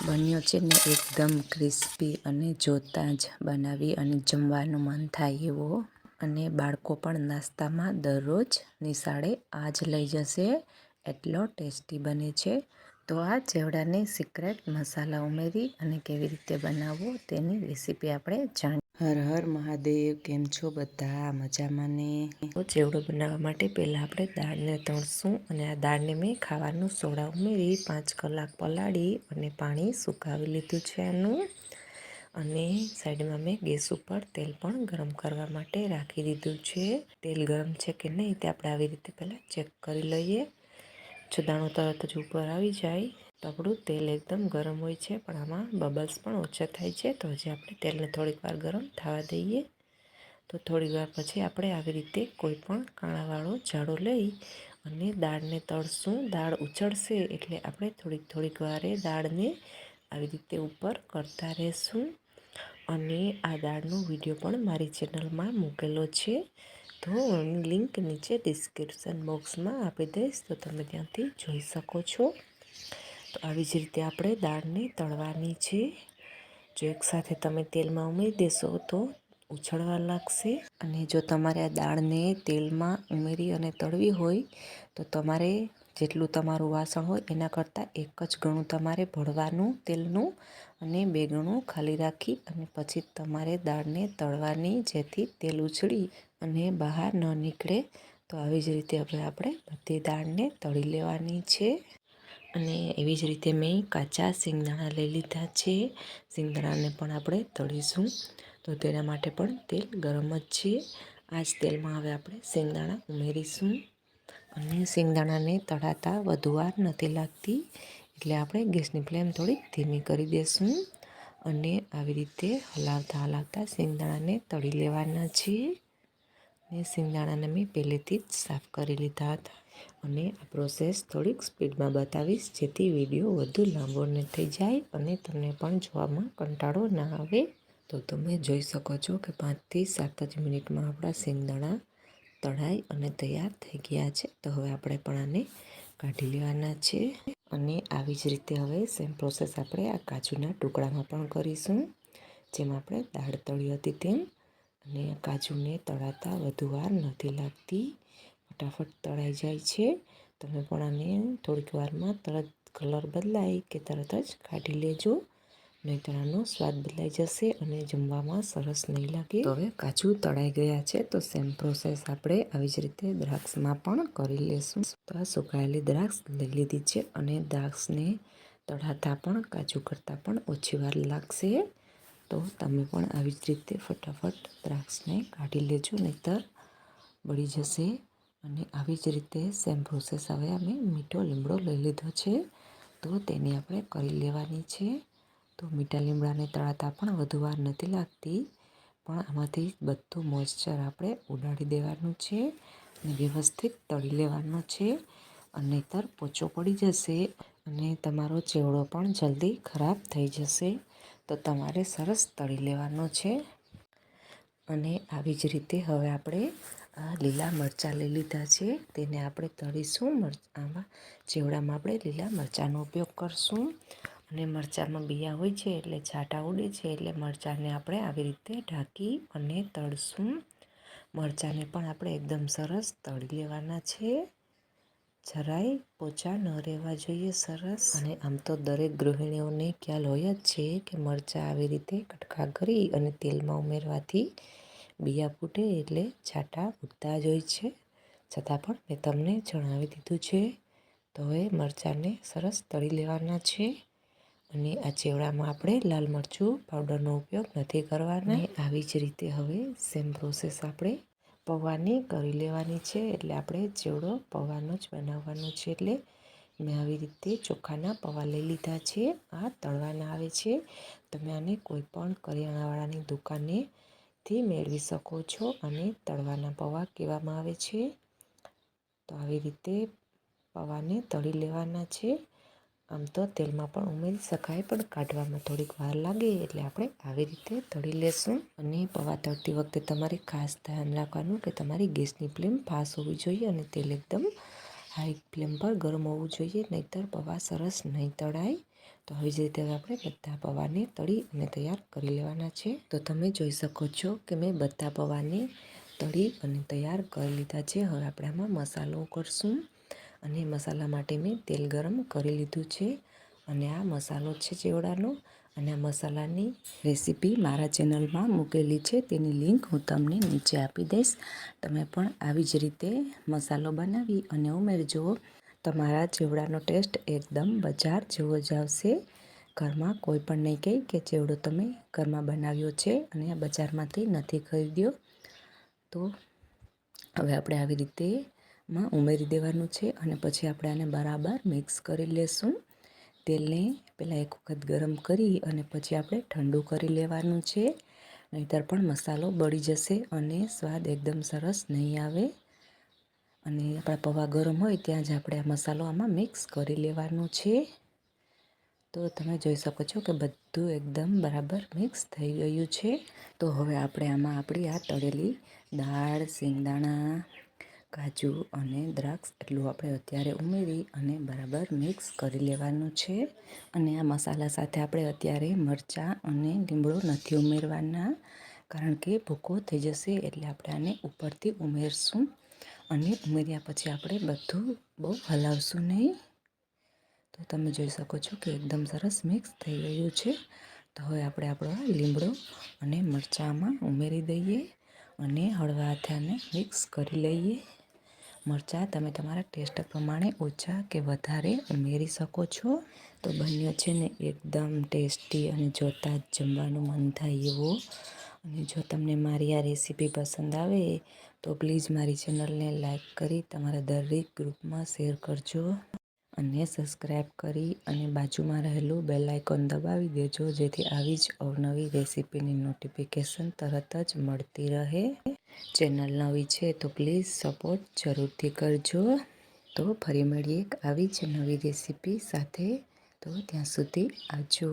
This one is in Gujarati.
બન્યો છે ને એકદમ ક્રિસ્પી અને જોતાં જ બનાવી અને જમવાનું મન થાય એવો, અને બાળકો પણ નાસ્તામાં દરરોજ નિશાળે આ જ લઈ જશે, એટલો ટેસ્ટી બને છે. તો આ ચેવડાને સિક્રેટ મસાલા ઉમેરી અને કેવી રીતે બનાવવો તેની રેસીપી આપણે જાણીએ. હર હર મહાદેવ, કેમ છો બધા? મજામાં ને? ચેવડો બનાવવા માટે પહેલાં આપણે દાળને તળશું, અને આ દાળને મેં ખાવાનું સોડા ઉમેરી 5 કલાક પલાળી અને પાણી સુકાવી લીધું છે આનું. અને સાઈડમાં મેં ગેસ ઉપર તેલ પણ ગરમ કરવા માટે રાખી દીધું છે. તેલ ગરમ છે કે નહીં તે આપણે આવી રીતે પહેલાં ચેક કરી લઈએ. જો દાણો તરત જ ઉપર આવી જાય તો આપણું તેલ એકદમ ગરમ હોય છે, પણ આમાં બબલ્સ પણ ઓછા થાય છે. તો હજી આપણે તેલને થોડીક વાર ગરમ થવા દઈએ. તો થોડી વાર પછી આપણે આવી રીતે કોઈ પણ કાણાવાળો જાડો લઈ અને દાળને તળશું. દાળ ઉછળશે એટલે આપણે થોડીક વારે દાળને આવી રીતે ઉપર કરતા રહેશું. અને આ દાળનો વિડીયો પણ મારી ચેનલમાં મૂકેલો છે, તો એની લિંક નીચે ડિસ્ક્રિપ્શન બોક્સમાં આપી દઈશ, તો તમે ત્યાંથી જોઈ શકો છો. તો આવી જ રીતે આપણે દાળને તળવાની છે. જો એકસાથે તમે તેલમાં ઉમેરી દેશો તો ઉછળવા લાગશે. અને જો તમારે આ દાળને તેલમાં ઉમેરી અને તળવી હોય તો તમારે જેટલું તમારું વાસણ હોય એના કરતાં 1 જ ગણું તમારે ભરવાનું તેલનું, અને 2 ગણું ખાલી રાખી અને પછી તમારે દાળને તળવાની, જેથી તેલ ઉછળી અને બહાર ન નીકળે. તો આવી જ રીતે હવે આપણે બધી દાળને તળી લેવાની છે. અને એવી જ રીતે મેં કાચા સિંગદાણા લઈ લીધા છે. સિંગદાણાને પણ આપણે તળીશું. તો તેના માટે પણ તેલ ગરમ જ છે. આ જ તેલમાં હવે આપણે સિંગદાણા ઉમેરીશું. અને સિંગદાણાને તળાતા વધુ વાર નથી લાગતી, એટલે આપણે ગેસની ફ્લેમ થોડીક ધીમી કરી દઈશું. અને આવી રીતે હલાવતા સિંગદાણાને તળી લેવાના છે. અને સિંગદાણાને મેં પહેલેથી જ સાફ કરી લીધા હતા. અને આ પ્રોસેસ થોડીક સ્પીડમાં બતાવીશ, જેથી વિડીયો વધુ લાંબો ન થઈ જાય અને તમને પણ જોવામાં કંટાળો ના આવે. તો તમે જોઈ શકો છો કે 5 થી 7 જ મિનિટમાં આપણા સિંગદાણા તળાઈ અને તૈયાર થઈ ગયા છે. તો હવે આપણે પણ આને કાઢી લેવાના છે. અને આવી જ રીતે હવે સેમ પ્રોસેસ આપણે આ કાજુના ટુકડામાં પણ કરીશું, જેમ આપણે દાળ તળી હતી તેમ. અને કાજુને તળાતા વધુ વાર નથી લાગતી, ફટાફટ તળાઈ જાય છે. તમે પણ આને થોડીક વારમાં તરત કલર બદલાય કે તરત જ કાઢી લેજો, નહીંતર આનો સ્વાદ બદલાઈ જશે અને જમવામાં સરસ નહીં લાગે. તો હવે કાજુ તળાઈ ગયા છે, તો સેમ પ્રોસેસ આપણે આવી જ રીતે દ્રાક્ષમાં પણ કરી લેશું. તો આ સુકાયેલી દ્રાક્ષ લઈ લીધી છે, અને દ્રાક્ષને તળાતા પણ કાજુ કરતાં પણ ઓછી વાર લાગશે. તો તમે પણ આવી જ રીતે ફટાફટ દ્રાક્ષને કાઢી લેજો, નહીંતર બળી જશે. અને આવી જ રીતે સેમ પ્રોસેસ હવે અમે મીઠો લીમડો લઈ લીધો છે, તો તેની આપણે કરી લેવાની છે. તો મીઠા લીમડાને તળાતા પણ વધુ વાર નથી લાગતી, પણ આમાંથી બધું મોઇશ્ચર આપણે ઉડાડી દેવાનું છે અને વ્યવસ્થિત તળી લેવાનો છે, નહીંતર પોચો પડી જશે અને તમારો ચેવડો પણ જલ્દી ખરાબ થઈ જશે. તો તમારે સરસ તળી લેવાનો છે. અને આવી જ રીતે હવે આપણે લીલા મરચાં લઈ લીધા છે, તેને આપણે તળીશું. આમાં ચેવડામાં આપણે લીલા મરચાંનો ઉપયોગ કરશું. અને મરચાંમાં બિયા હોય છે એટલે છાંટા ઉડે છે, એટલે મરચાંને આપણે આવી રીતે ઢાંકી અને તળશું. મરચાંને પણ આપણે એકદમ સરસ તળી લેવાના છે, જરાય પોચા ન રહેવા જોઈએ, સરસ. અને આમ તો દરેક ગૃહિણીઓને ખ્યાલ હોય જ છે કે મરચાં આવી રીતે કટકા કરી અને તેલમાં ઉમેરવાથી બિયા ફૂટે એટલે છાંટા ઉડતા જ હોય છે, છતાં પણ મેં તમને જણાવી દીધું છે. તો હવે મરચાંને સરસ તળી લેવાના છે. અને આ ચેવડામાં આપણે લાલ મરચું પાવડરનો ઉપયોગ નથી કરવાના. અને આવી જ રીતે હવે સેમ પ્રોસેસ આપણે પૌવાની કરી લેવાની છે, એટલે આપણે ચેવડો પૌવાનો જ બનાવવાનો છે. એટલે મેં આવી રીતે ચોખાના પૌવા લઈ લીધા છે. આ તળવાના આવે છે. તમે આને કોઈ પણ કરિયાણાવાળાની દુકાનેથી મેળવી શકો છો. અને તળવાના પૌવા કહેવામાં આવે છે. તો આવી રીતે પૌવાને તળી લેવાના છે. આમ તો તેલમાં પણ ઉમેરી શકાય, પણ કાઢવામાં થોડીક વાર લાગે એટલે આપણે આવી રીતે તળી લેશું. અને પૌવા તળતી વખતે તમારે ખાસ ધ્યાન રાખવાનું કે તમારી ગેસની ફ્લેમ ફાસ્ટ હોવી જોઈએ અને તેલ એકદમ હાઈ ફ્લેમ પર ગરમ હોવું જોઈએ, નહીંતર પૌવા સરસ નહીં તળાય. તો આવી જ રીતે હવે આપણે બધા પૌવાને તળી અને તૈયાર કરી લેવાના છે. તો તમે જોઈ શકો છો કે મેં બધા પૌવાને તળી અને તૈયાર કરી લીધા છે. હવે આપણે આમાં મસાલો કરશું અને મસાલા માટે મેં તેલ ગરમ કરી લીધું છે અને આ મસાલો છે ચેવડાનો. અને આ મસાલાની રેસીપી મારા ચેનલમાં મૂકેલી છે, તેની લિંક હું તમને નીચે આપી દઈશ. તમે પણ આવી જ રીતે મસાલો બનાવી અને ઉમેરજો. તમારા ચેવડાનો ટેસ્ટ એકદમ બજાર જેવો જ આવશે. ઘરમાં કોઈ પણ નહીં કહે કે ચેવડો તમે ઘરમાં બનાવ્યો છે અને આ બજારમાંથી નથી ખરીદ્યો. તો હવે આપણે આવી રીતે ઉમેરી દેવાનું છે અને પછી આપણે આને બરાબર મિક્સ કરી લેશું. તેલને પહેલાં એક વખત ગરમ કરી અને પછી આપણે ઠંડુ કરી લેવાનું છે, નહીંતર પણ મસાલો બળી જશે અને સ્વાદ એકદમ સરસ નહીં આવે. અને આપણા પૌવા ગરમ હોય ત્યાં જ આપણે આ મસાલો આમાં મિક્સ કરી લેવાનું છે. તો તમે જોઈ શકો છો કે બધું એકદમ બરાબર મિક્સ થઈ ગયું છે. તો હવે આપણે આમાં આપણી આ તળેલી દાળ, સિંગદાણા, કાજુ અને દ્રાક્ષ એટલું આપણે અત્યારે ઉમેરી અને બરાબર મિક્સ કરી લેવાનું છે. અને આ મસાલા સાથે આપણે અત્યારે મરચાં અને લીમડો નથી ઉમેરવાના, કારણ કે ભૂકો થઈ જશે. એટલે આપણે આને ઉપરથી ઉમેરશું અને ઉમેર્યા પછી આપણે બધું બહુ હલાવશું નહીં. તો તમે જોઈ શકો છો કે એકદમ સરસ મિક્સ થઈ ગયું છે. તો હવે આપણે આપણો લીમડો અને મરચાંમાં ઉમેરી દઈએ અને હળવા હાથે આને મિક્સ કરી લઈએ. મરચાં તમે તમારા ટેસ્ટ પ્રમાણે ઓછા કે વધારે ઉમેરી શકો છો. તો બન્યો છે ને એકદમ ટેસ્ટી અને જોતાં જ જમવાનું મન થાય એવો. અને જો તમને મારી આ રેસીપી પસંદ આવે તો પ્લીઝ મારી ચેનલને લાઈક કરી તમારા દરેક ગ્રુપમાં શેર કરજો અને સબસ્ક્રાઈબ કરી અને બાજુમાં રહેલું બેલ આઇકોન દબાવી દેજો, જેથી આવી જ અવનવી રેસીપીની નોટિફિકેશન તરત જ મળતી રહે. ચેનલ નવી છે તો પ્લીઝ સપોર્ટ જરૂરથી કરજો. તો ફરી મળીએ એક આવી જ નવી રેસીપી સાથે. તો ત્યાં સુધી આવજો.